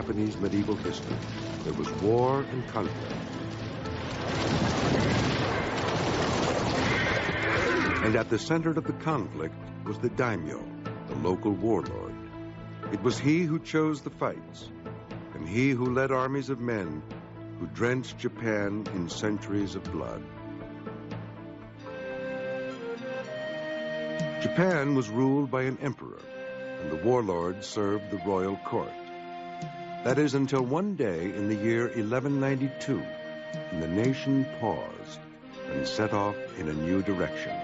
Japanese medieval history. There was war and conflict. And at the center of the conflict was the daimyo, the local warlord. It was he who chose the fights, and he who led armies of men who drenched Japan in centuries of blood. Japan was ruled by an emperor, and the warlord served the royal court. That is until one day in the year 1192, when the nation paused and set off in a new direction.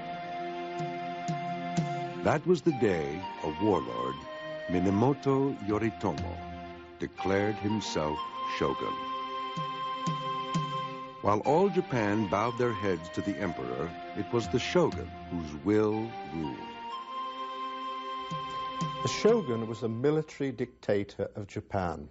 That was the day a warlord, Minamoto Yoritomo, declared himself shogun. While all Japan bowed their heads to the emperor, it was the shogun whose will ruled. The shogun was the military dictator of Japan.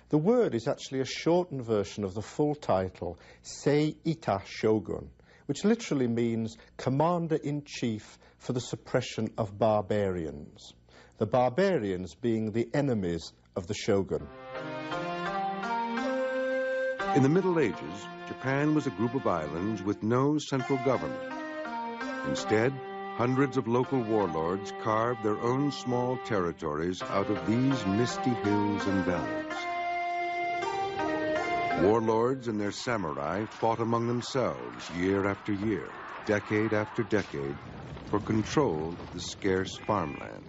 The word is actually a shortened version of the full title, Seita Shogun, which literally means commander-in-chief for the suppression of barbarians. The barbarians being the enemies of the shogun. In the Middle Ages, Japan was a group of islands with no central government. Instead, hundreds of local warlords carved their own small territories out of these misty hills and valleys. Warlords and their samurai fought among themselves year after year, decade after decade, for control of the scarce farmland.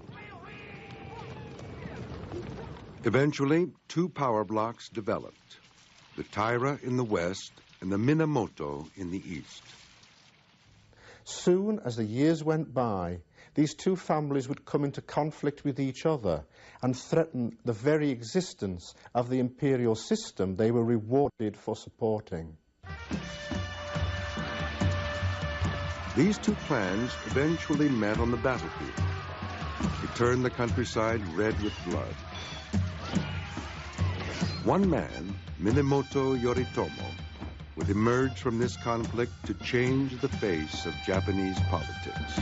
Eventually, two power blocks developed, the Taira in the west and the Minamoto in the east. Soon as the years went by, these two families would come into conflict with each other and threaten the very existence of the imperial system they were rewarded for supporting. These two clans eventually met on the battlefield. It turned the countryside red with blood. One man, Minamoto Yoritomo, would emerge from this conflict to change the face of Japanese politics.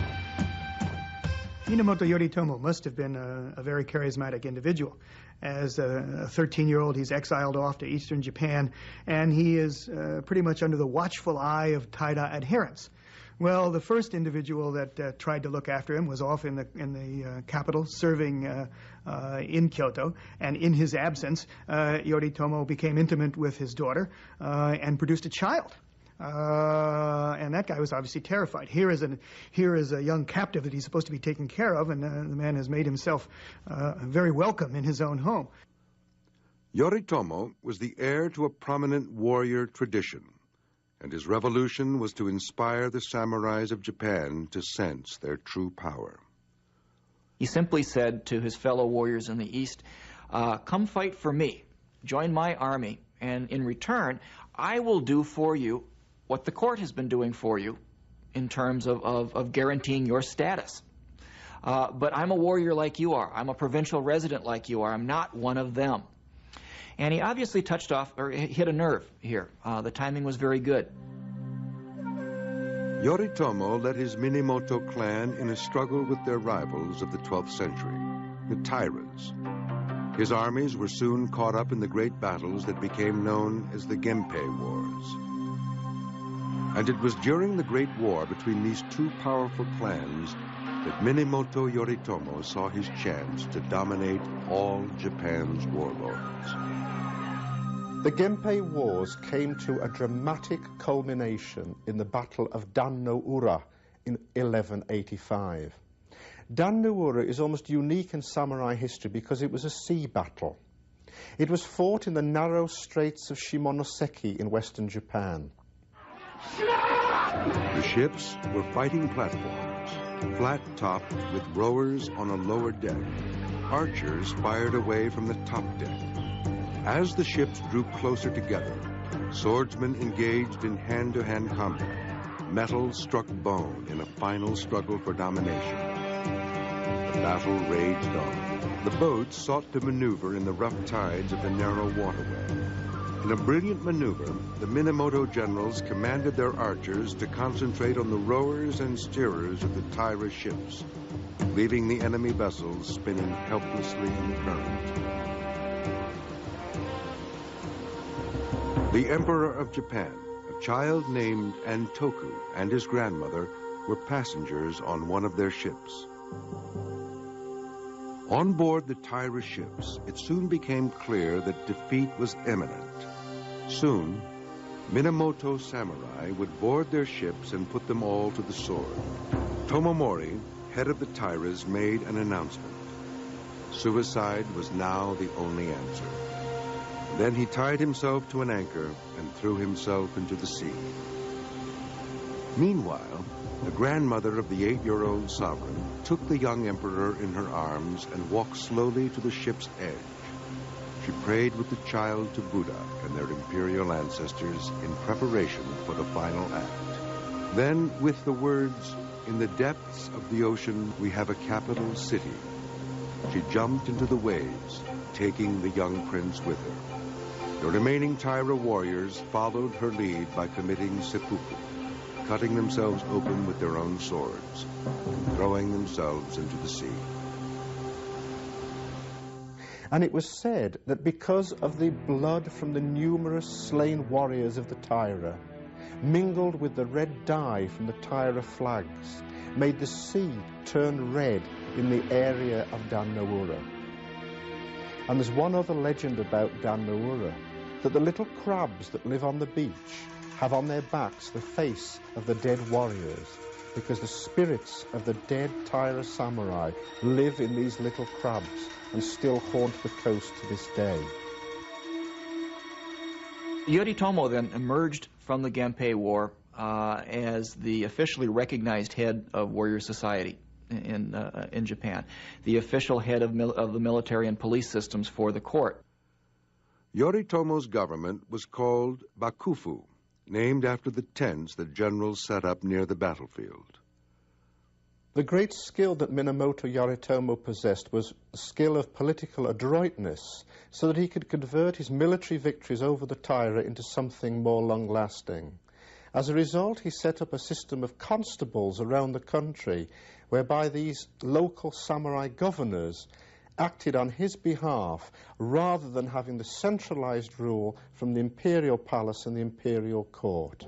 Minamoto Yoritomo must have been a very charismatic individual. As a 13-year-old, he's exiled off to eastern Japan, and he is pretty much under the watchful eye of Taira adherents. Well, the first individual that tried to look after him was off in the capital, serving in Kyoto, and in his absence, Yoritomo became intimate with his daughter and produced a child. And that guy was obviously terrified. Here is a young captive that he's supposed to be taken care of, and the man has made himself very welcome in his own home. Yoritomo was the heir to a prominent warrior tradition, and his revolution was to inspire the samurais of Japan to sense their true power. He simply said to his fellow warriors in the East, come fight for me, join my army, and in return, I will do for you what the court has been doing for you in terms of guaranteeing your status. But I'm a warrior like you are. I'm a provincial resident like you are. I'm not one of them. And he obviously touched off, or hit a nerve here. The timing was very good. Yoritomo led his Minamoto clan in a struggle with their rivals of the 12th century, the Tairas. His armies were soon caught up in the great battles that became known as the Genpei Wars. And it was during the Great War between these two powerful clans that Minamoto Yoritomo saw his chance to dominate all Japan's warlords. The Genpei Wars came to a dramatic culmination in the Battle of Dan no Ura in 1185. Dan no Ura is almost unique in samurai history because it was a sea battle. It was fought in the narrow straits of Shimonoseki in western Japan. The ships were fighting platforms, flat-topped with rowers on a lower deck. Archers fired away from the top deck. As the ships drew closer together, swordsmen engaged in hand-to-hand combat. Metal struck bone in a final struggle for domination. The battle raged on. The boats sought to maneuver in the rough tides of the narrow waterway. In a brilliant maneuver, the Minamoto generals commanded their archers to concentrate on the rowers and steerers of the Taira ships, leaving the enemy vessels spinning helplessly in the current. The Emperor of Japan, a child named Antoku, and his grandmother were passengers on one of their ships. On board the Taira ships, it soon became clear that defeat was imminent. Soon, Minamoto samurai would board their ships and put them all to the sword. Tomomori, head of the Tairas, made an announcement. Suicide was now the only answer. Then he tied himself to an anchor and threw himself into the sea. Meanwhile, the grandmother of the 8-year-old sovereign took the young emperor in her arms and walked slowly to the ship's edge. She prayed with the child to Buddha and their imperial ancestors in preparation for the final act. Then, with the words, "In the depths of the ocean we have a capital city," she jumped into the waves, taking the young prince with her. The remaining Taira warriors followed her lead by committing seppuku, cutting themselves open with their own swords and throwing themselves into the sea. And it was said that because of the blood from the numerous slain warriors of the Taira, mingled with the red dye from the Taira flags, made the sea turn red in the area of Dan no Ura. And there's one other legend about Dan no Ura, that the little crabs that live on the beach have on their backs the face of the dead warriors, because the spirits of the dead Taira samurai live in these little crabs and still haunt the coast to this day. Yoritomo then emerged from the Genpei War as the officially recognized head of warrior society in Japan, the official head of the military and police systems for the court. Yoritomo's government was called Bakufu, named after the tents that generals set up near the battlefield. The great skill that Minamoto Yoritomo possessed was the skill of political adroitness, so that he could convert his military victories over the Taira into something more long-lasting. As a result, he set up a system of constables around the country, whereby these local samurai governors acted on his behalf, rather than having the centralized rule from the imperial palace and the imperial court.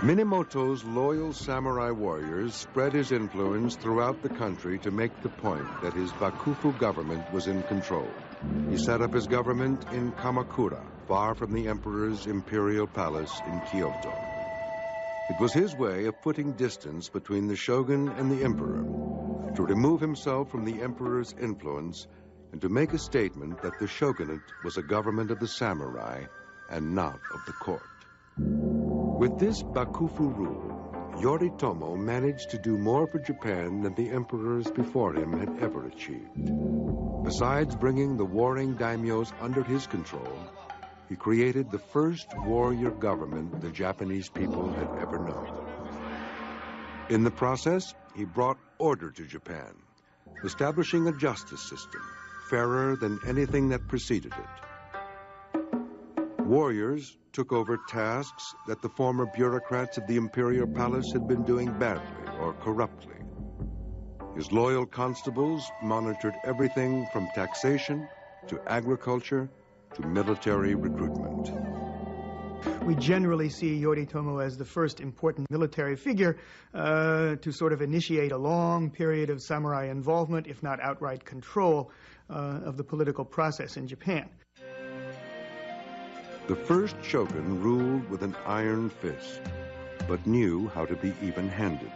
Minamoto's loyal samurai warriors spread his influence throughout the country to make the point that his Bakufu government was in control. He set up his government in Kamakura, far from the emperor's imperial palace in Kyoto. It was his way of putting distance between the shogun and the emperor, to remove himself from the emperor's influence and to make a statement that the shogunate was a government of the samurai and not of the court. With this Bakufu rule, Yoritomo managed to do more for Japan than the emperors before him had ever achieved. Besides bringing the warring daimyos under his control, he created the first warrior government the Japanese people had ever known. In the process, he brought order to Japan, establishing a justice system fairer than anything that preceded it. Warriors took over tasks that the former bureaucrats of the imperial palace had been doing badly or corruptly. His loyal constables monitored everything from taxation to agriculture to military recruitment. We generally see Yoritomo as the first important military figure to sort of initiate a long period of samurai involvement, if not outright control, of the political process in Japan. The first shogun ruled with an iron fist, but knew how to be even-handed.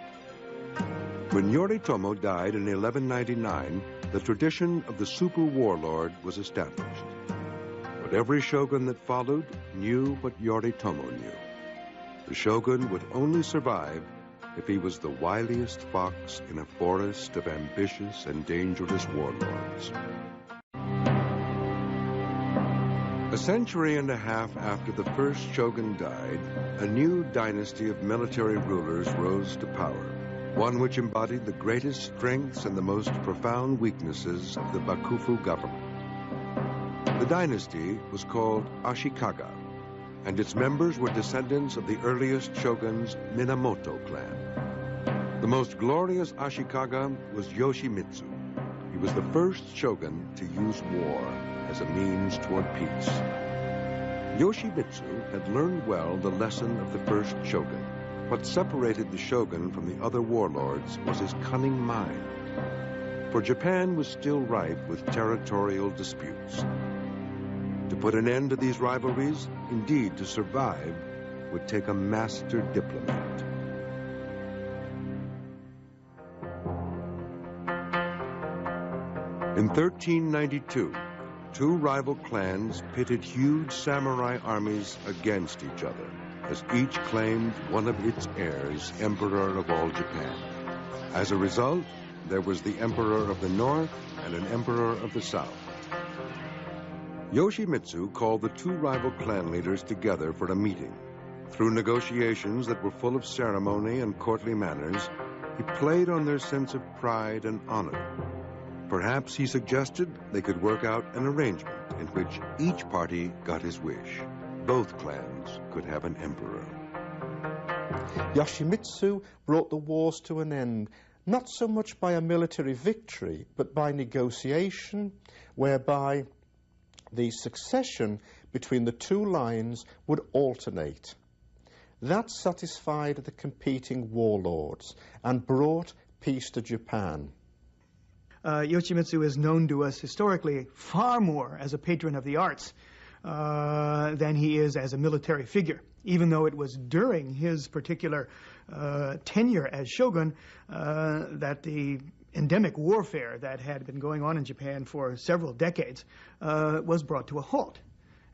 When Yoritomo died in 1199, the tradition of the super warlord was established. But every shogun that followed knew what Yoritomo knew. The shogun would only survive if he was the wiliest fox in a forest of ambitious and dangerous warlords. A century and a half after the first shogun died, a new dynasty of military rulers rose to power, one which embodied the greatest strengths and the most profound weaknesses of the Bakufu government. The dynasty was called Ashikaga, and its members were descendants of the earliest shogun's Minamoto clan. The most glorious Ashikaga was Yoshimitsu. He was the first shogun to use war as a means toward peace. Yoshimitsu had learned well the lesson of the first shogun. What separated the shogun from the other warlords was his cunning mind. For Japan was still rife with territorial disputes. To put an end to these rivalries, indeed to survive, would take a master diplomat. In 1392, two rival clans pitted huge samurai armies against each other, as each claimed one of its heirs emperor of all Japan. As a result, there was the emperor of the north and an emperor of the south. Yoshimitsu called the two rival clan leaders together for a meeting. Through negotiations that were full of ceremony and courtly manners, he played on their sense of pride and honor. Perhaps he suggested they could work out an arrangement in which each party got his wish. Both clans could have an emperor. Yoshimitsu brought the wars to an end, not so much by a military victory, but by negotiation, whereby the succession between the two lines would alternate. That satisfied the competing warlords and brought peace to Japan. Yoshimitsu is known to us historically far more as a patron of the arts than he is as a military figure, even though it was during his particular tenure as shogun that the endemic warfare that had been going on in Japan for several decades was brought to a halt,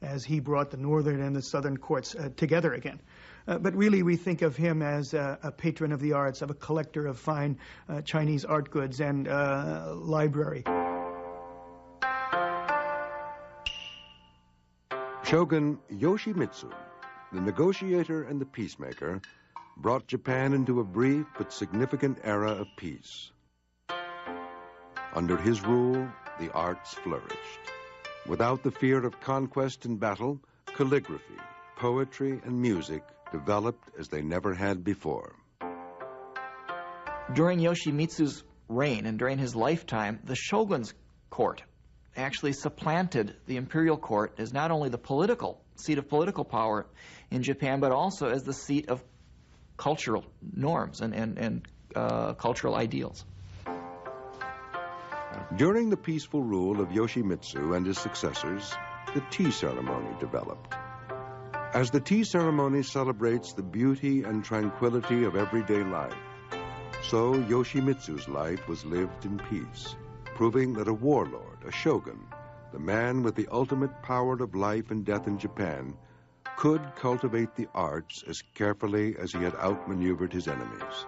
as he brought the northern and the southern courts together again. But really, we think of him as a patron of the arts, of a collector of fine Chinese art goods and library. Shogun Yoshimitsu, the negotiator and the peacemaker, brought Japan into a brief but significant era of peace. Under his rule, the arts flourished. Without the fear of conquest and battle, calligraphy, poetry, and music developed as they never had before. During Yoshimitsu's reign and during his lifetime, the shogun's court actually supplanted the imperial court as not only the seat of political power in Japan, but also as the seat of cultural norms and cultural ideals. During the peaceful rule of Yoshimitsu and his successors, the tea ceremony developed. As the tea ceremony celebrates the beauty and tranquility of everyday life, so Yoshimitsu's life was lived in peace, proving that a warlord, a shogun, the man with the ultimate power of life and death in Japan, could cultivate the arts as carefully as he had outmaneuvered his enemies.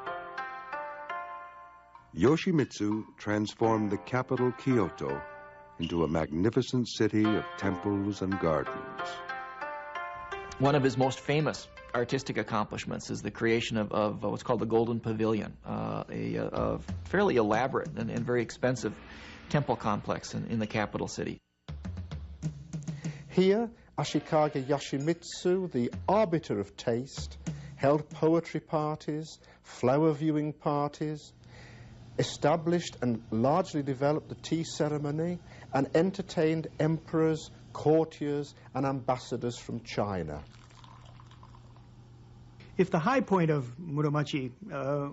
Yoshimitsu transformed the capital, Kyoto, into a magnificent city of temples and gardens. One of his most famous artistic accomplishments is the creation of what's called the Golden Pavilion, a fairly elaborate and very expensive temple complex in the capital city. Here, Ashikaga Yoshimitsu, the arbiter of taste, held poetry parties, flower viewing parties, established and largely developed the tea ceremony, and entertained emperors, courtiers, and ambassadors from China. If the high point of Muromachi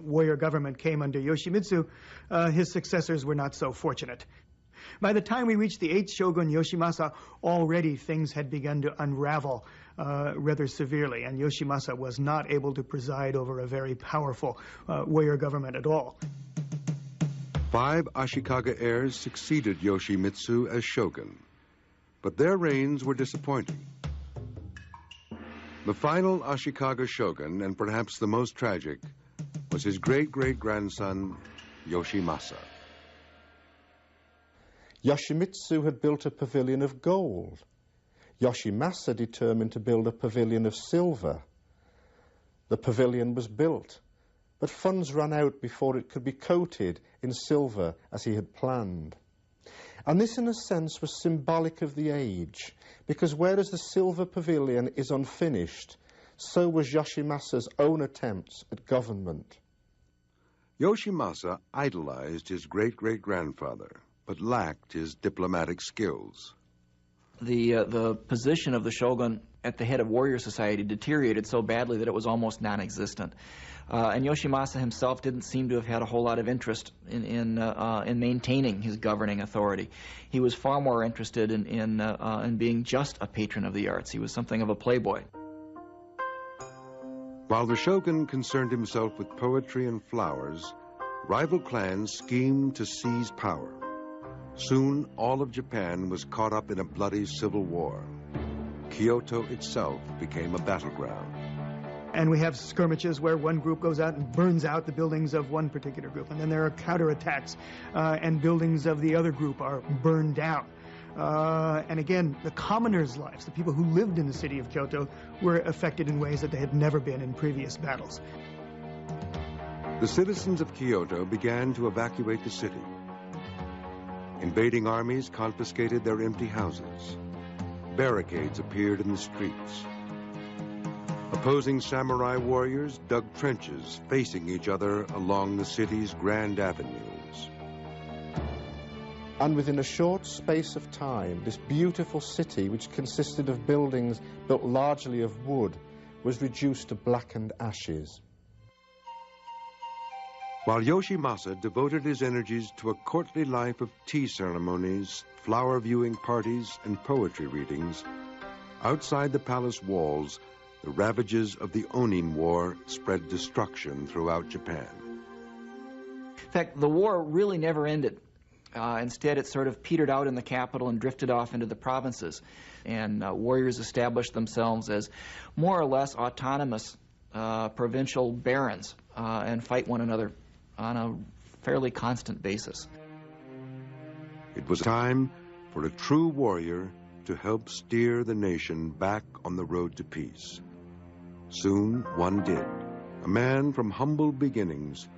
warrior government came under Yoshimitsu, his successors were not so fortunate. By the time we reached the 8th shogun Yoshimasa, already things had begun to unravel rather severely, and Yoshimasa was not able to preside over a very powerful warrior government at all. 5 Ashikaga heirs succeeded Yoshimitsu as shogun, but their reigns were disappointing. The final Ashikaga shogun, and perhaps the most tragic, was his great-great-grandson, Yoshimasa. Yoshimitsu had built a pavilion of gold. Yoshimasa determined to build a pavilion of silver. The pavilion was built, but funds ran out before it could be coated in silver as he had planned. And this, in a sense, was symbolic of the age, because whereas the silver pavilion is unfinished, so was Yoshimasa's own attempts at government. Yoshimasa idolized his great-great-grandfather, but lacked his diplomatic skills. the position of the shogun at the head of warrior society deteriorated so badly that it was almost non-existent. And Yoshimasa himself didn't seem to have had a whole lot of interest in maintaining his governing authority. He was far more interested in being just a patron of the arts. He was something of a playboy. While the shogun concerned himself with poetry and flowers, rival clans schemed to seize power. Soon, all of Japan was caught up in a bloody civil war. Kyoto itself became a battleground. And we have skirmishes where one group goes out and burns out the buildings of one particular group. And then there are counterattacks, and buildings of the other group are burned down. And again, the commoners' lives, the people who lived in the city of Kyoto, were affected in ways that they had never been in previous battles. The citizens of Kyoto began to evacuate the city. Invading armies confiscated their empty houses. Barricades appeared in the streets. Opposing samurai warriors dug trenches facing each other along the city's grand avenues. And within a short space of time, this beautiful city, which consisted of buildings built largely of wood, was reduced to blackened ashes. While Yoshimasa devoted his energies to a courtly life of tea ceremonies, flower viewing parties, and poetry readings, outside the palace walls, the ravages of the Onin War spread destruction throughout Japan. In fact, the war really never ended. Instead, it sort of petered out in the capital and drifted off into the provinces. And warriors established themselves as more or less autonomous provincial barons and fight one another on a fairly constant basis. It was time for a true warrior to help steer the nation back on the road to peace. Soon, one did. A man from humble beginnings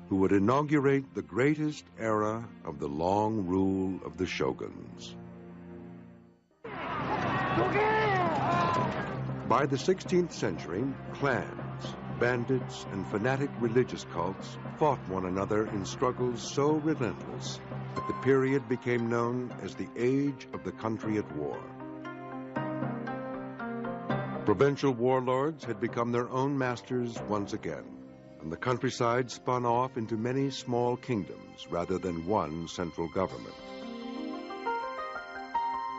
who would inaugurate the greatest era of the long rule of the shoguns. By the 16th century, clans, bandits, and fanatic religious cults fought one another in struggles so relentless that the period became known as the Age of the Country at War. Provincial warlords had become their own masters once again, and the countryside spun off into many small kingdoms rather than one central government.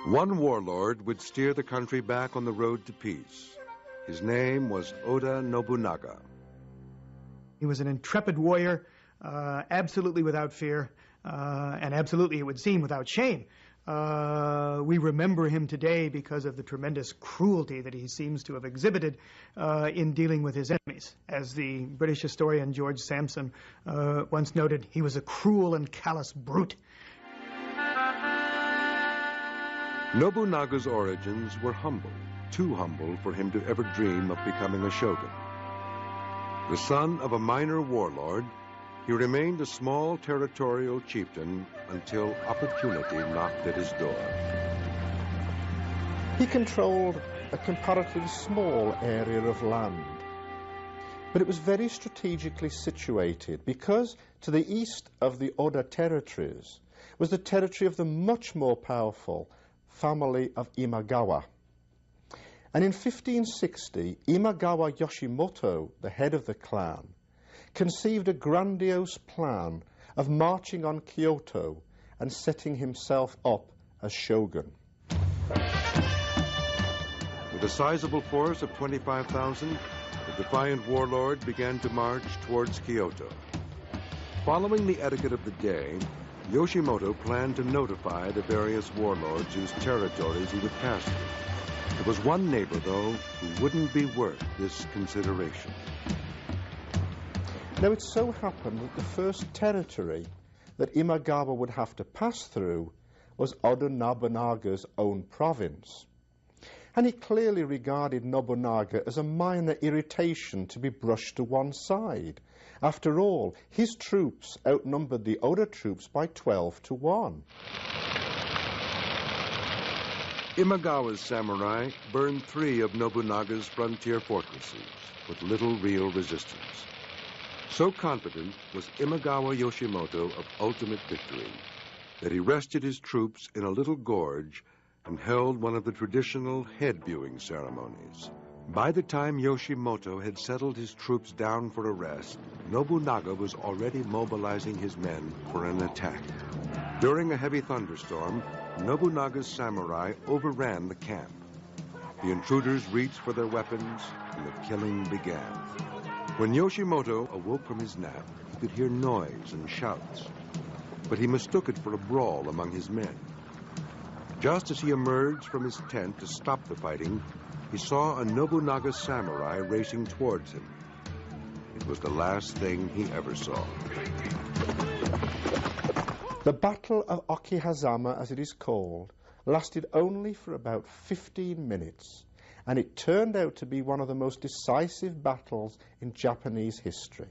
One warlord would steer the country back on the road to peace. His name was Oda Nobunaga. He was an intrepid warrior, absolutely without fear, and absolutely, it would seem, without shame. We remember him today because of the tremendous cruelty that he seems to have exhibited in dealing with his enemies. As the British historian George Sampson once noted, he was a cruel and callous brute. Nobunaga's origins were humble, too humble for him to ever dream of becoming a shogun. The son of a minor warlord, he remained a small territorial chieftain until opportunity knocked at his door. He controlled a comparatively small area of land, but it was very strategically situated because to the east of the Oda territories was the territory of the much more powerful family of Imagawa. And in 1560, Imagawa Yoshimoto, the head of the clan, conceived a grandiose plan of marching on Kyoto and setting himself up as shogun. With a sizable force of 25,000, the defiant warlord began to march towards Kyoto. Following the etiquette of the day, Yoshimoto planned to notify the various warlords whose territories he would pass through. There was one neighbor, though, who wouldn't be worth this consideration. Now, it so happened that the first territory that Imagawa would have to pass through was Oda Nobunaga's own province. And he clearly regarded Nobunaga as a minor irritation to be brushed to one side. After all, his troops outnumbered the Oda troops by 12-1. Imagawa's samurai burned 3 of Nobunaga's frontier fortresses with little real resistance. So confident was Imagawa Yoshimoto of ultimate victory that he rested his troops in a little gorge and held one of the traditional head-viewing ceremonies. By the time Yoshimoto had settled his troops down for a rest, Nobunaga was already mobilizing his men for an attack. During a heavy thunderstorm, Nobunaga's samurai overran the camp. The intruders reached for their weapons, and the killing began. When Yoshimoto awoke from his nap, he could hear noise and shouts, but he mistook it for a brawl among his men. Just as he emerged from his tent to stop the fighting, he saw a Nobunaga samurai racing towards him. It was the last thing he ever saw. The Battle of Okihazama, as it is called, lasted only for about 15 minutes, and it turned out to be one of the most decisive battles in Japanese history,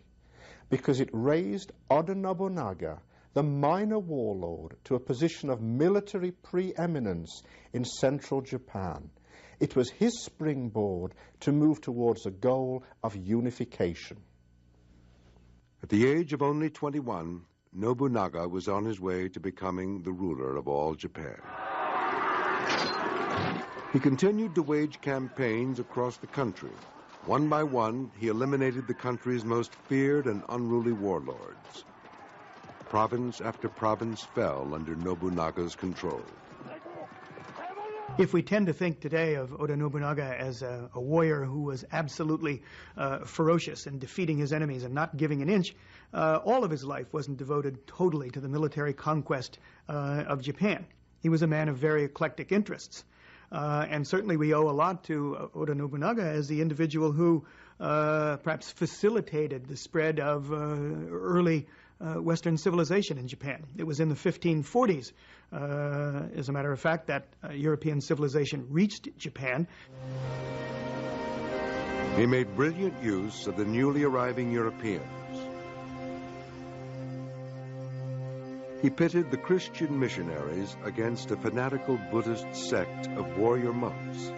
because it raised Oda Nobunaga, the minor warlord, to a position of military preeminence in central Japan. It was his springboard to move towards a goal of unification. At the age of only 21, Nobunaga was on his way to becoming the ruler of all Japan. He continued to wage campaigns across the country. One by one, he eliminated the country's most feared and unruly warlords. Province after province fell under Nobunaga's control. If we tend to think today of Oda Nobunaga as a warrior who was absolutely ferocious in defeating his enemies and not giving an inch, all of his life wasn't devoted totally to the military conquest of Japan. He was a man of very eclectic interests. And certainly we owe a lot to Oda Nobunaga as the individual who perhaps facilitated the spread of early Western civilization in Japan. It was in the 1540s, as a matter of fact, that European civilization reached Japan. He made brilliant use of the newly arriving Europeans. He pitted the Christian missionaries against a fanatical Buddhist sect of warrior monks.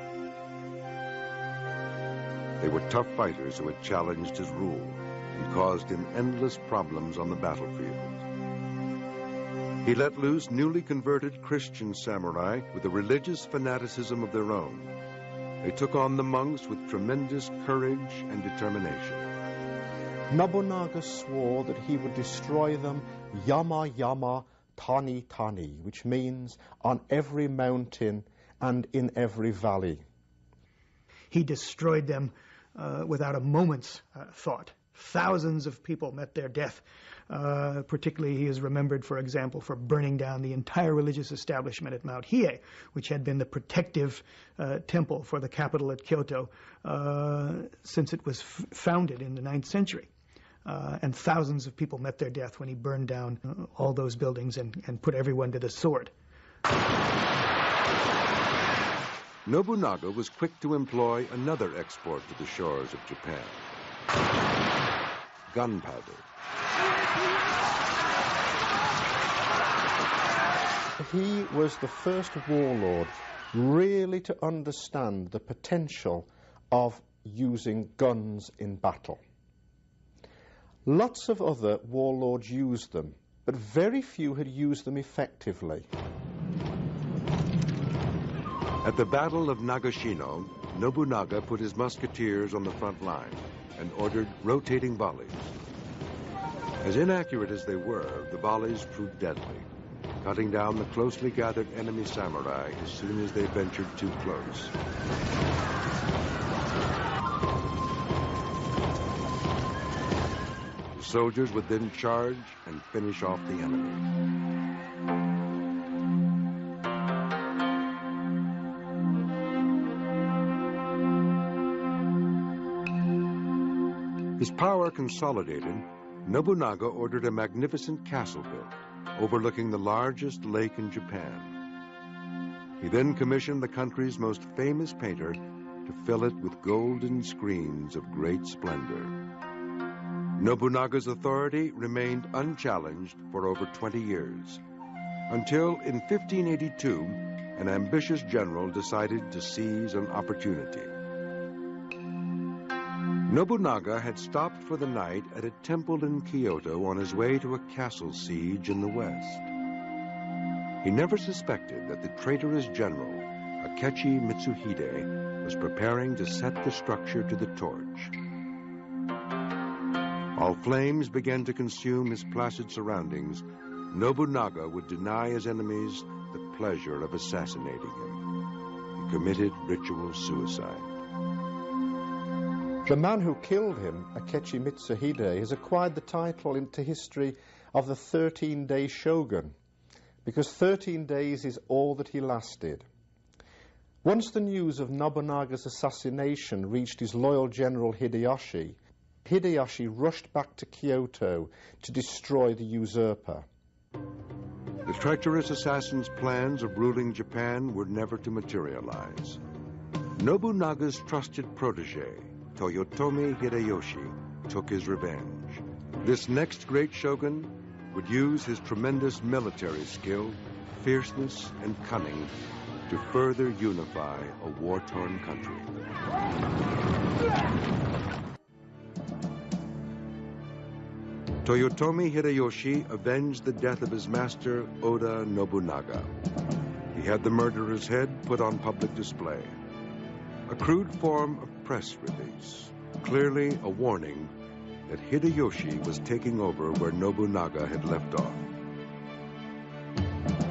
They were tough fighters who had challenged his rule and caused him endless problems on the battlefield. He let loose newly converted Christian samurai with a religious fanaticism of their own. They took on the monks with tremendous courage and determination. Nobunaga swore that he would destroy them yama yama, tani tani, which means on every mountain and in every valley. He destroyed them without a moment's thought. Thousands of people met their death. Particularly, he is remembered, for example, for burning down the entire religious establishment at Mount Hiei, which had been the protective temple for the capital at Kyoto since it was founded in the 9th century. And thousands of people met their death when he burned down all those buildings and put everyone to the sword. Nobunaga was quick to employ another export to the shores of Japan: gunpowder. He was the first warlord really to understand the potential of using guns in battle. Lots of other warlords used them, but very few had used them effectively. At the Battle of Nagashino, Nobunaga put his musketeers on the front line and ordered rotating volleys. As inaccurate as they were, the volleys proved deadly, cutting down the closely gathered enemy samurai as soon as they ventured too close. The soldiers would then charge and finish off the enemy. His power consolidated, Nobunaga ordered a magnificent castle built, overlooking the largest lake in Japan. He then commissioned the country's most famous painter to fill it with golden screens of great splendor. Nobunaga's authority remained unchallenged for over 20 years, until in 1582, an ambitious general decided to seize an opportunity. Nobunaga had stopped for the night at a temple in Kyoto on his way to a castle siege in the west. He never suspected that the traitorous general Akechi Mitsuhide was preparing to set the structure to the torch. While flames began to consume his placid surroundings, Nobunaga would deny his enemies the pleasure of assassinating him. He committed ritual suicide. The man who killed him, Akechi Mitsuhide, has acquired the title into history of the 13-day Shogun, because 13 days is all that he lasted. Once the news of Nobunaga's assassination reached his loyal general Hideyoshi, Hideyoshi rushed back to Kyoto to destroy the usurper. The treacherous assassin's plans of ruling Japan were never to materialize. Nobunaga's trusted protege, Toyotomi Hideyoshi, took his revenge. This next great shogun would use his tremendous military skill, fierceness, and cunning to further unify a war-torn country. Toyotomi Hideyoshi avenged the death of his master, Oda Nobunaga. He had the murderer's head put on public display. A crude form of press release, clearly a warning that Hideyoshi was taking over where Nobunaga had left off.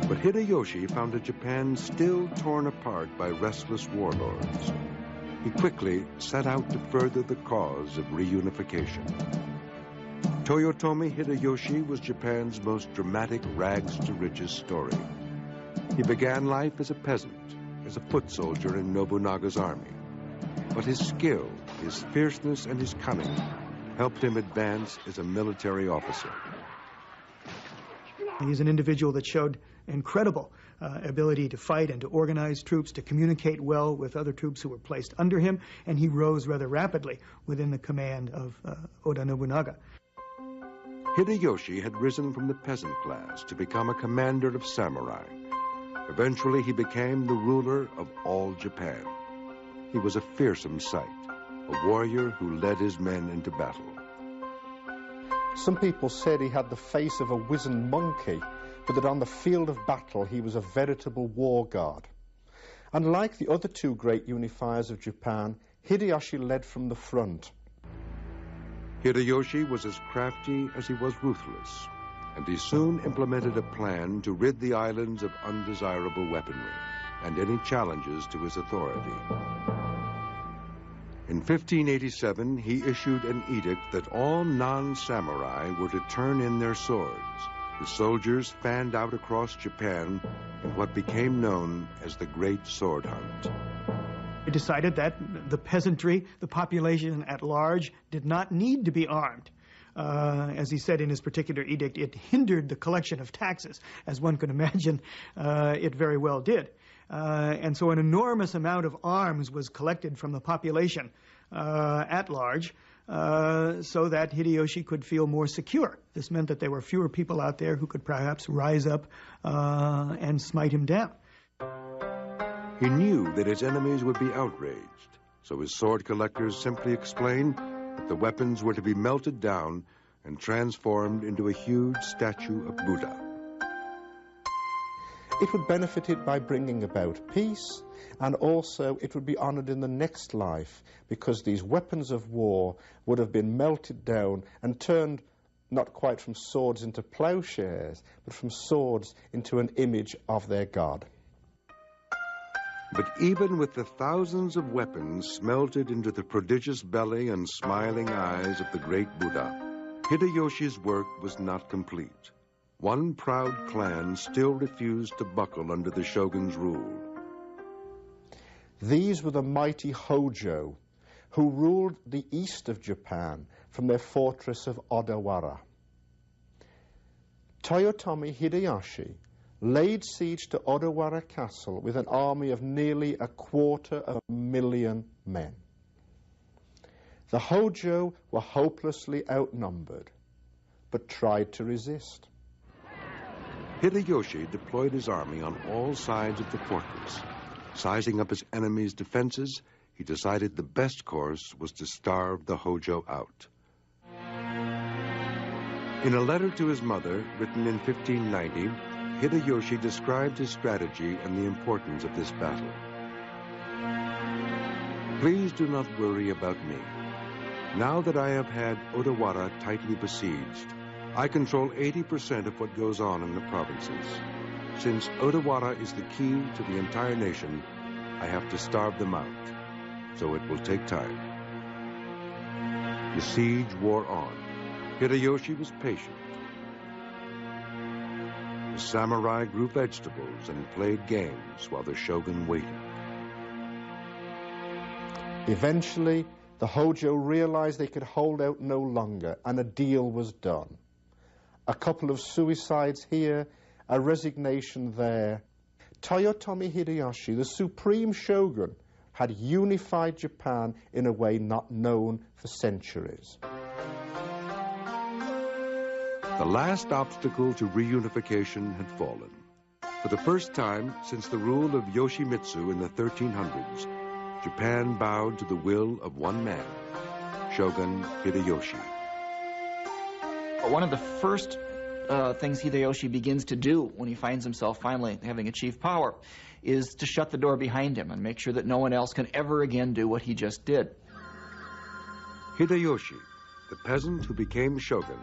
But Hideyoshi found a Japan still torn apart by restless warlords. He quickly set out to further the cause of reunification. Toyotomi Hideyoshi was Japan's most dramatic rags-to-riches story. He began life as a peasant, as a foot soldier in Nobunaga's army. But his skill, his fierceness, and his cunning helped him advance as a military officer. He's an individual that showed incredible ability to fight and to organize troops, to communicate well with other troops who were placed under him, and he rose rather rapidly within the command of Oda Nobunaga. Hideyoshi had risen from the peasant class to become a commander of samurai. Eventually, he became the ruler of all Japan. He was a fearsome sight, a warrior who led his men into battle. Some people said he had the face of a wizened monkey, but that on the field of battle he was a veritable war god. And like the other two great unifiers of Japan, Hideyoshi led from the front. Hideyoshi was as crafty as he was ruthless, and he soon implemented a plan to rid the islands of undesirable weaponry and any challenges to his authority. In 1587, he issued an edict that all non-samurai were to turn in their swords. The soldiers fanned out across Japan in what became known as the Great Sword Hunt. He decided that the peasantry, the population at large, did not need to be armed. As he said in his particular edict, it hindered the collection of taxes, as one could imagine it very well did. And so an enormous amount of arms was collected from the population at large so that Hideyoshi could feel more secure. This meant that there were fewer people out there who could perhaps rise up and smite him down. He knew that his enemies would be outraged, so his sword collectors simply explained that the weapons were to be melted down and transformed into a huge statue of Buddha. It would benefit it by bringing about peace, and also it would be honored in the next life, because these weapons of war would have been melted down and turned not quite from swords into plowshares, but from swords into an image of their god. But even with the thousands of weapons smelted into the prodigious belly and smiling eyes of the great Buddha, Hideyoshi's work was not complete. One proud clan still refused to buckle under the shogun's rule. These were the mighty Hojo, who ruled the east of Japan from their fortress of Odawara. Toyotomi Hideyoshi laid siege to Odawara Castle with an army of nearly 250,000 men. The Hojo were hopelessly outnumbered, but tried to resist. Hideyoshi deployed his army on all sides of the fortress. Sizing up his enemy's defenses, he decided the best course was to starve the Hojo out. In a letter to his mother, written in 1590, Hideyoshi described his strategy and the importance of this battle. Please do not worry about me. Now that I have had Odawara tightly besieged, I control 80% of what goes on in the provinces. Since Odawara is the key to the entire nation, I have to starve them out, so it will take time. The siege wore on. Hideyoshi was patient. The samurai grew vegetables and played games while the shogun waited. Eventually, the Hojo realized they could hold out no longer, and a deal was done. A couple of suicides here, a resignation there. Toyotomi Hideyoshi, the supreme shogun, had unified Japan in a way not known for centuries. The last obstacle to reunification had fallen. For the first time since the rule of Yoshimitsu in the 1300s, Japan bowed to the will of one man, Shogun Hideyoshi. One of the first things Hideyoshi begins to do when he finds himself finally having achieved power is to shut the door behind him and make sure that no one else can ever again do what he just did. Hideyoshi, the peasant who became shogun,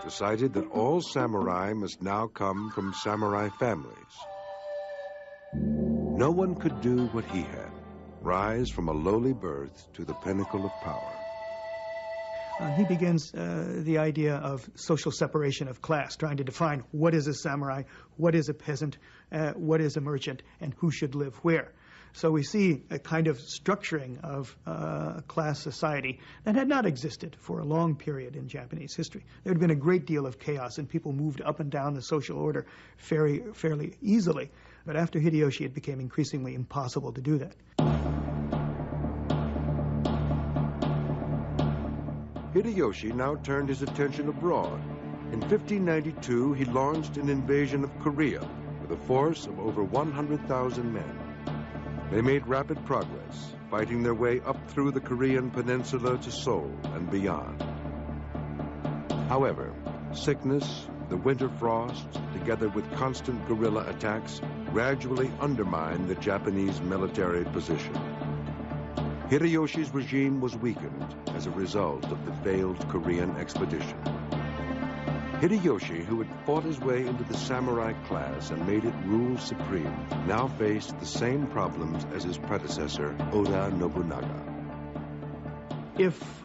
decided that all samurai must now come from samurai families. No one could do what he had, rise from a lowly birth to the pinnacle of power. He begins the idea of social separation of class, trying to define what is a samurai, what is a peasant, what is a merchant, and who should live where. So we see a kind of structuring of class society that had not existed for a long period in Japanese history. There had been a great deal of chaos, and people moved up and down the social order fairly easily. But after Hideyoshi, it became increasingly impossible to do that. Hideyoshi now turned his attention abroad. In 1592, he launched an invasion of Korea with a force of over 100,000 men. They made rapid progress, fighting their way up through the Korean peninsula to Seoul and beyond. However, sickness, the winter frost, together with constant guerrilla attacks, gradually undermined the Japanese military position. Hideyoshi's regime was weakened as a result of the failed Korean expedition. Hideyoshi, who had fought his way into the samurai class and made it rule supreme, now faced the same problems as his predecessor, Oda Nobunaga. If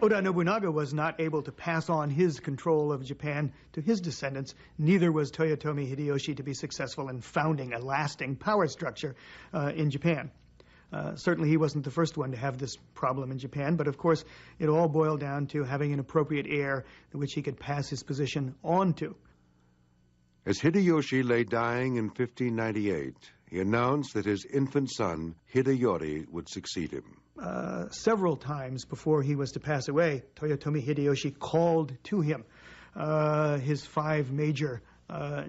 Oda Nobunaga was not able to pass on his control of Japan to his descendants, neither was Toyotomi Hideyoshi to be successful in founding a lasting power structure in Japan. Certainly he wasn't the first one to have this problem in Japan, but of course it all boiled down to having an appropriate heir which he could pass his position on to. As Hideyoshi lay dying in 1598, he announced that his infant son, Hideyori, would succeed him. Several times before he was to pass away, Toyotomi Hideyoshi called to him his 5 major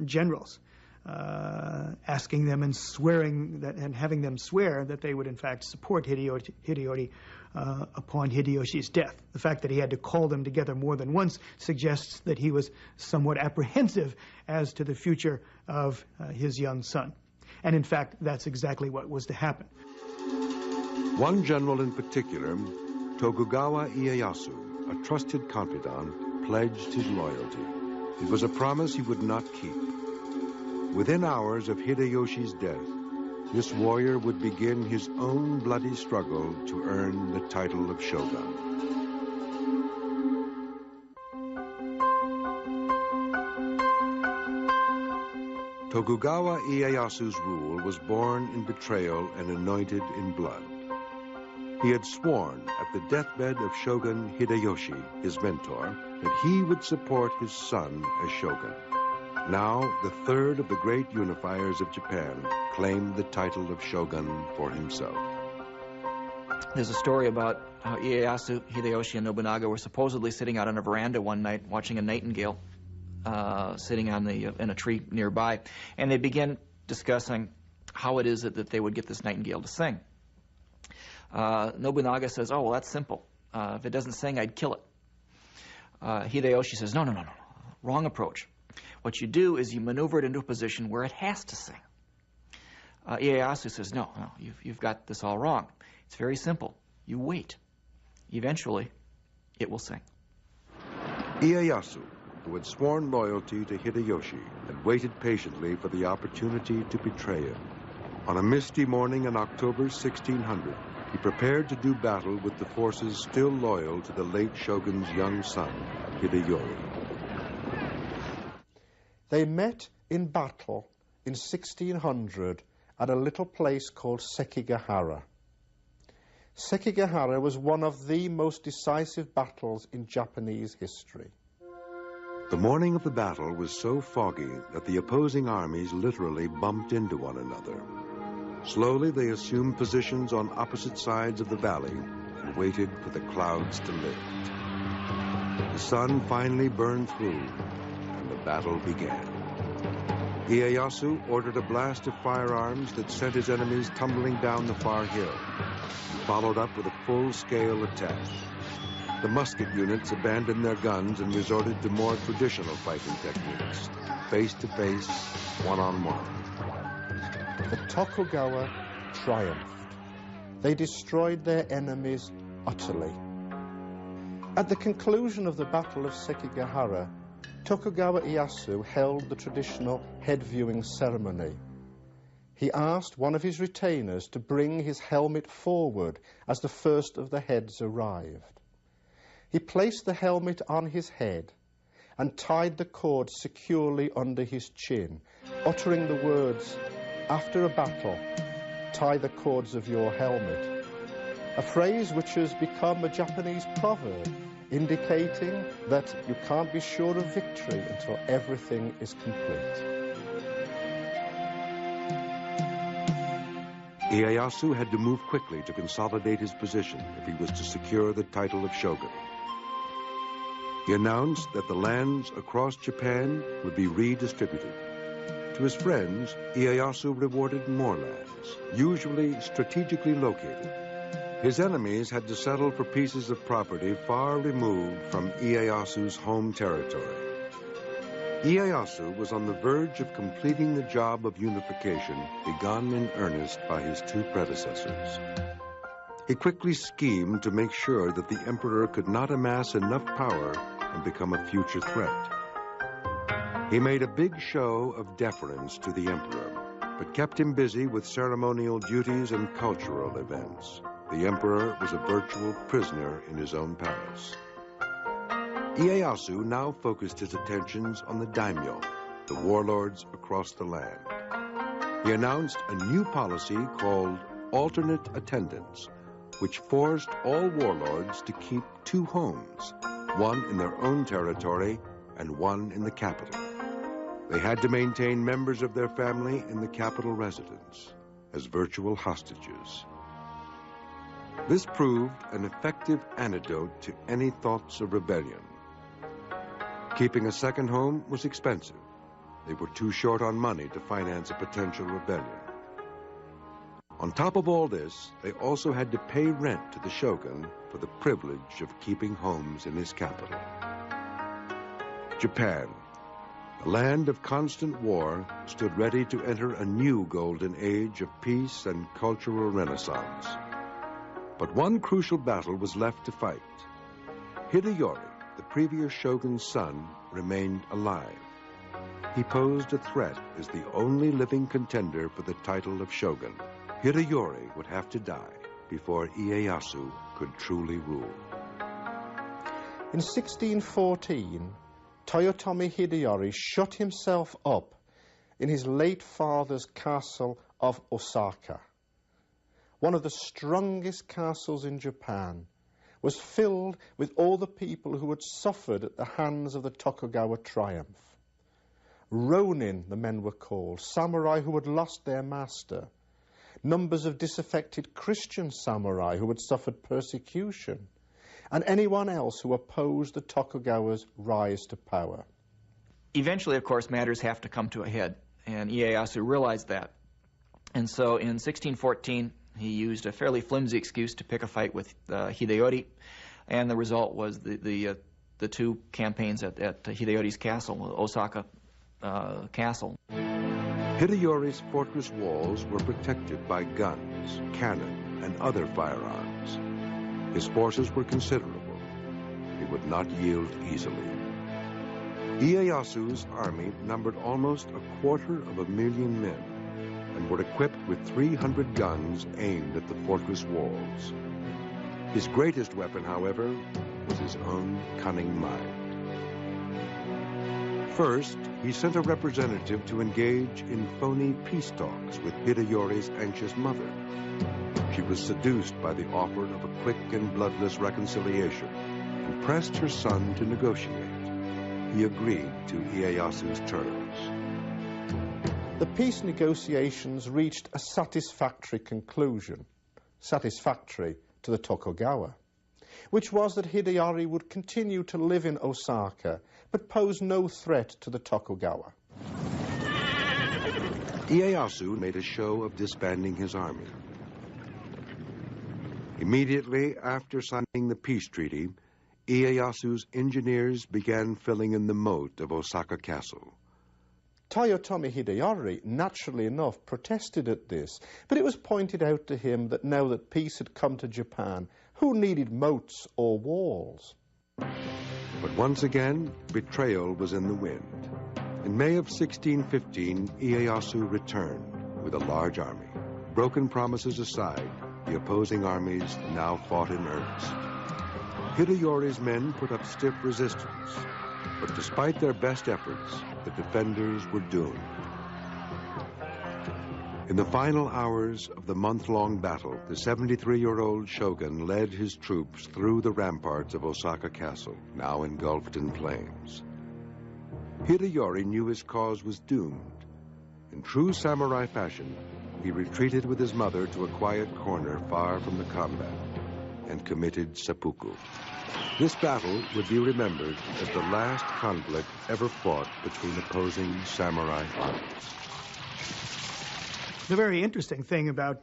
generals, asking them and swearing that, and having them swear that they would in fact support Hideyori upon Hideyoshi's death. The fact that he had to call them together more than once suggests that he was somewhat apprehensive as to the future of his young son. And in fact, that's exactly what was to happen. One general in particular, Tokugawa Ieyasu, a trusted confidant, pledged his loyalty. It was a promise he would not keep. Within hours of Hideyoshi's death, this warrior would begin his own bloody struggle to earn the title of shogun. Tokugawa Ieyasu's rule was born in betrayal and anointed in blood. He had sworn at the deathbed of Shogun Hideyoshi, his mentor, that he would support his son as shogun. Now, the third of the great unifiers of Japan claimed the title of shogun for himself. There's a story about how Ieyasu, Hideyoshi, and Nobunaga were supposedly sitting out on a veranda one night watching a nightingale sitting on in a tree nearby, and they began discussing how it is that they would get this nightingale to sing. Nobunaga says, "Oh, well, that's simple. If it doesn't sing, I'd kill it." Hideyoshi says, No, wrong approach. What you do is you maneuver it into a position where it has to sing. Ieyasu says, no, you've got this all wrong. It's very simple. You wait. Eventually, it will sing. Ieyasu, who had sworn loyalty to Hideyoshi, had waited patiently for the opportunity to betray him. On a misty morning in October 1600, he prepared to do battle with the forces still loyal to the late shogun's young son, Hideyori. They met in battle in 1600 at a little place called Sekigahara. Sekigahara was one of the most decisive battles in Japanese history. The morning of the battle was so foggy that the opposing armies literally bumped into one another. Slowly they assumed positions on opposite sides of the valley and waited for the clouds to lift. The sun finally burned through and the battle began. Ieyasu ordered a blast of firearms that sent his enemies tumbling down the far hill. He followed up with a full-scale attack. The musket units abandoned their guns and resorted to more traditional fighting techniques, face-to-face, one-on-one. The Tokugawa triumphed. They destroyed their enemies utterly. At the conclusion of the Battle of Sekigahara, Tokugawa Ieyasu held the traditional head-viewing ceremony. He asked one of his retainers to bring his helmet forward as the first of the heads arrived. He placed the helmet on his head and tied the cord securely under his chin, uttering the words, "After a battle, tie the cords of your helmet," a phrase which has become a Japanese proverb, indicating that you can't be sure of victory until everything is complete. Ieyasu had to move quickly to consolidate his position if he was to secure the title of shogun. He announced that the lands across Japan would be redistributed. To his friends, Ieyasu rewarded more lands, usually strategically located. His enemies had to settle for pieces of property far removed from Ieyasu's home territory. Ieyasu was on the verge of completing the job of unification begun in earnest by his two predecessors. He quickly schemed to make sure that the emperor could not amass enough power and become a future threat. He made a big show of deference to the emperor, but kept him busy with ceremonial duties and cultural events. The emperor was a virtual prisoner in his own palace. Ieyasu now focused his attentions on the daimyo, the warlords across the land. He announced a new policy called alternate attendance, which forced all warlords to keep two homes, one in their own territory and one in the capital. They had to maintain members of their family in the capital residence as virtual hostages. This proved an effective antidote to any thoughts of rebellion. Keeping a second home was expensive. They were too short on money to finance a potential rebellion. On top of all this, they also had to pay rent to the shogun for the privilege of keeping homes in his capital. Japan, a land of constant war, stood ready to enter a new golden age of peace and cultural renaissance. But one crucial battle was left to fight. Hideyori, the previous shogun's son, remained alive. He posed a threat as the only living contender for the title of shogun. Hideyori would have to die before Ieyasu could truly rule. In 1614, Toyotomi Hideyori shut himself up in his late father's castle of Osaka. One of the strongest castles in Japan, was filled with all the people who had suffered at the hands of the Tokugawa triumph. Ronin, the men were called, samurai who had lost their master, numbers of disaffected Christian samurai who had suffered persecution, and anyone else who opposed the Tokugawa's rise to power. Eventually, of course, matters have to come to a head, and Ieyasu realized that. And so in 1614, he used a fairly flimsy excuse to pick a fight with Hideyori, and the result was the two campaigns at Hideyori's castle, Osaka Castle. Hideyori's fortress walls were protected by guns, cannon, and other firearms. His forces were considerable. He would not yield easily. Ieyasu's army numbered almost 250,000 men and were equipped with 300 guns aimed at the fortress walls. His greatest weapon, however, was his own cunning mind. First, he sent a representative to engage in phony peace talks with Hideyori's anxious mother. She was seduced by the offer of a quick and bloodless reconciliation and pressed her son to negotiate. He agreed to Ieyasu's terms. The peace negotiations reached a satisfactory conclusion, satisfactory to the Tokugawa, which was that Hideyori would continue to live in Osaka but pose no threat to the Tokugawa. Ieyasu made a show of disbanding his army. Immediately after signing the peace treaty, Ieyasu's engineers began filling in the moat of Osaka Castle. Toyotomi Hideyori, naturally enough, protested at this, but it was pointed out to him that now that peace had come to Japan, who needed moats or walls? But once again, betrayal was in the wind. In May of 1615, Ieyasu returned with a large army. Broken promises aside, the opposing armies now fought in earnest. Hideyori's men put up stiff resistance, but despite their best efforts, the defenders were doomed. In the final hours of the month-long battle, the 73-year-old Shogun led his troops through the ramparts of Osaka Castle, now engulfed in flames. Hideyori knew his cause was doomed. In true samurai fashion, he retreated with his mother to a quiet corner far from the combat and committed seppuku. This battle would be remembered as the last conflict ever fought between opposing samurai armies. The very interesting thing about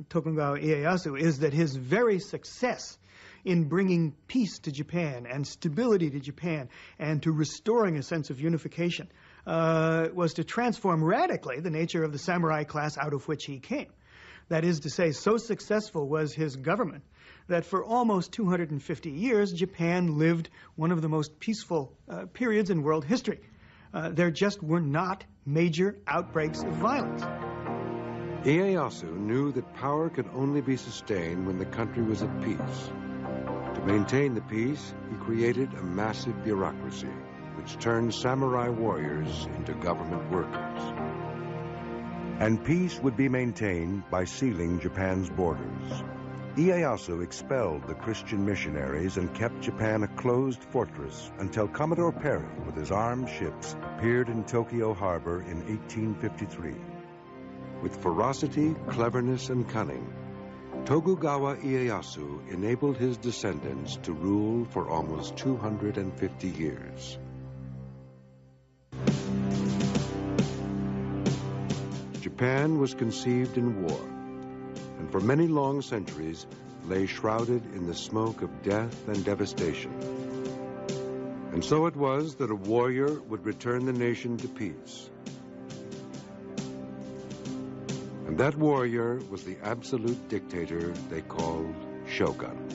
Tokugawa Ieyasu is that his very success in bringing peace to Japan and stability to Japan and to restoring a sense of unification was to transform radically the nature of the samurai class out of which he came. That is to say, so successful was his government that for almost 250 years, Japan lived one of the most peaceful periods in world history. There just were not major outbreaks of violence. Ieyasu knew that power could only be sustained when the country was at peace. To maintain the peace, he created a massive bureaucracy, which turned samurai warriors into government workers. And peace would be maintained by sealing Japan's borders. Ieyasu expelled the Christian missionaries and kept Japan a closed fortress until Commodore Perry, with his armed ships, appeared in Tokyo Harbor in 1853. With ferocity, cleverness, and cunning, Tokugawa Ieyasu enabled his descendants to rule for almost 250 years. Japan was conceived in war, and for many long centuries lay shrouded in the smoke of death and devastation. And so it was that a warrior would return the nation to peace. And that warrior was the absolute dictator they called Shogun.